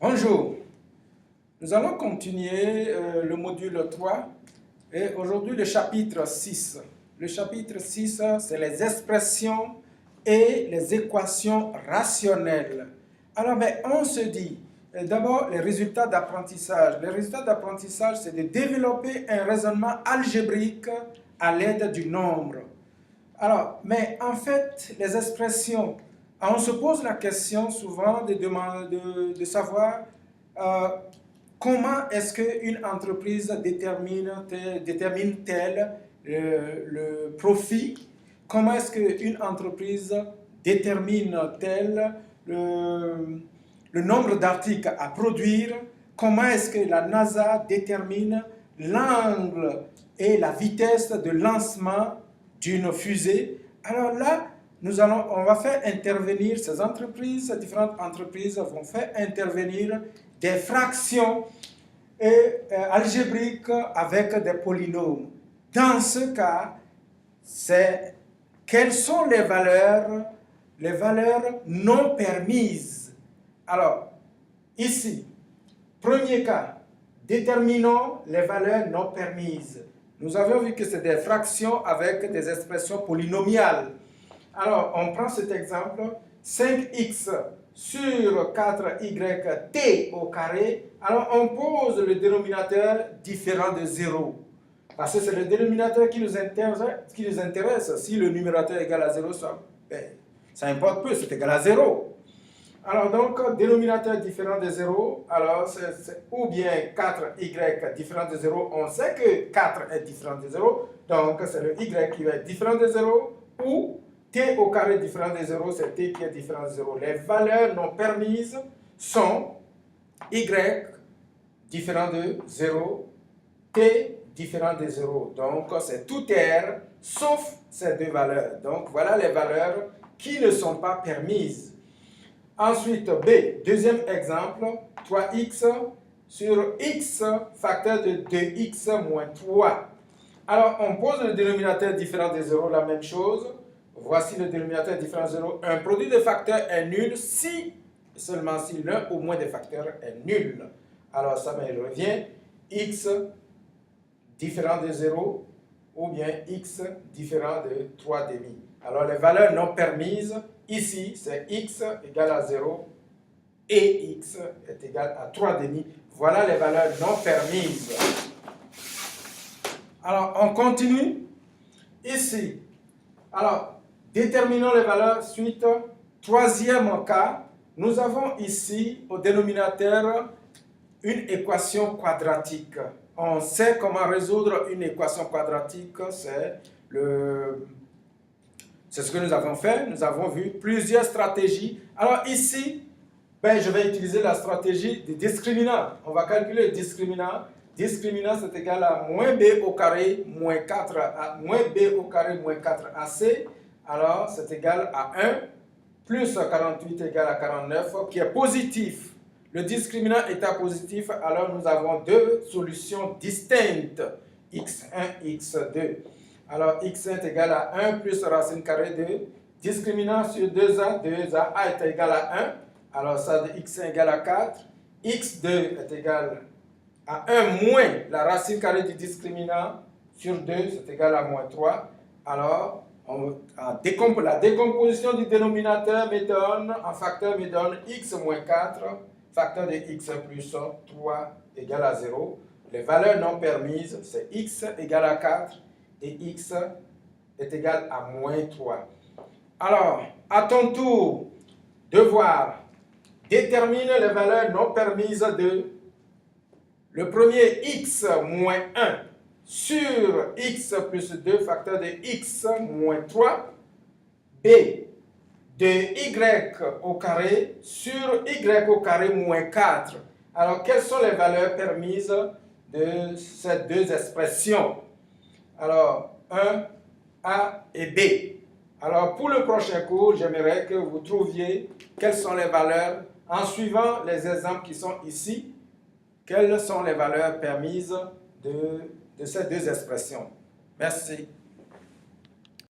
Bonjour, nous allons continuer le module 3 et aujourd'hui le chapitre 6. Le chapitre 6, c'est les expressions et les équations rationnelles. Alors, on se dit, d'abord, les résultats d'apprentissage. Les résultats d'apprentissage, c'est de développer un raisonnement algébrique à l'aide du nombre. Alors, mais en fait, les expressions, on se pose la question souvent de savoir comment est-ce qu'une entreprise détermine-t-elle le profit, comment est-ce qu'une entreprise détermine-t-elle le nombre d'articles à produire, comment est-ce que la NASA détermine l'angle et la vitesse de lancement d'une fusée. Alors là, on va faire intervenir ces différentes entreprises vont faire intervenir des fractions algébriques avec des polynômes. Dans ce cas, c'est quelles sont les valeurs non permises. Alors, ici, premier cas, déterminons les valeurs non permises. Nous avons vu que c'est des fractions avec des expressions polynomiales. Alors, on prend cet exemple, 5x sur 4y t au carré. Alors, on pose le dénominateur différent de 0. Parce que c'est le dénominateur qui nous intéresse. Si le numérateur est égal à 0, ça importe peu, c'est égal à 0. Alors, donc, dénominateur différent de 0, alors c'est ou bien 4y différent de 0, on sait que 4 est différent de 0, donc c'est le y qui va être différent de 0, ou t au carré différent de 0, c'est t qui est différent de 0. Les valeurs non permises sont y différent de 0, t différent de 0. Donc, c'est tout r sauf ces deux valeurs. Donc, voilà les valeurs qui ne sont pas permises. Ensuite, B, deuxième exemple, 3x sur x facteur de 2x moins 3. Alors, on pose le dénominateur différent de 0, la même chose. Voici le dénominateur différent de 0. Un produit de facteurs est nul seulement si l'un ou moins des facteurs est nul. Alors, ça me revient x différent de 0 ou bien x différent de 3 demi. Alors, les valeurs non permises, ici, c'est x égale à 0 et x est égal à 3 demi. Voilà les valeurs non permises. Alors, on continue. Ici, alors, déterminons les valeurs suite. Troisième cas, nous avons ici, au dénominateur, une équation quadratique. On sait comment résoudre une équation quadratique, c'est ce que nous avons fait. Nous avons vu plusieurs stratégies. Alors ici, je vais utiliser la stratégie du discriminant. On va calculer le discriminant. Discriminant, c'est égal à moins b au carré moins 4 à moins b au carré moins 4ac. Alors, c'est égal à 1 plus 48 égale à 49, qui est positif. Le discriminant étant positif, alors nous avons deux solutions distinctes, x1, x2. Alors, x1 est égal à 1 plus racine carrée de discriminant sur 2a, 2a, a est égal à 1. Alors, ça de x1 égale à 4. x2 est égal à 1 moins la racine carrée du discriminant sur 2, c'est égal à moins 3. Alors, la décomposition du dénominateur me donne, en facteur me donne x moins 4, facteur de x plus 3 égale à 0. Les valeurs non permises, c'est x égale à 4 et x est égal à moins 3. Alors, à ton tour de voir, détermine les valeurs non permises de le premier x moins 1 sur x plus 2 facteur de x moins 3, b de y au carré sur y au carré moins 4. Alors, quelles sont les valeurs permises de ces deux expressions? Alors, 1, a et b. Alors, pour le prochain cours, j'aimerais que vous trouviez quelles sont les valeurs, en suivant les exemples qui sont ici, quelles sont les valeurs permises de ces deux expressions. Merci.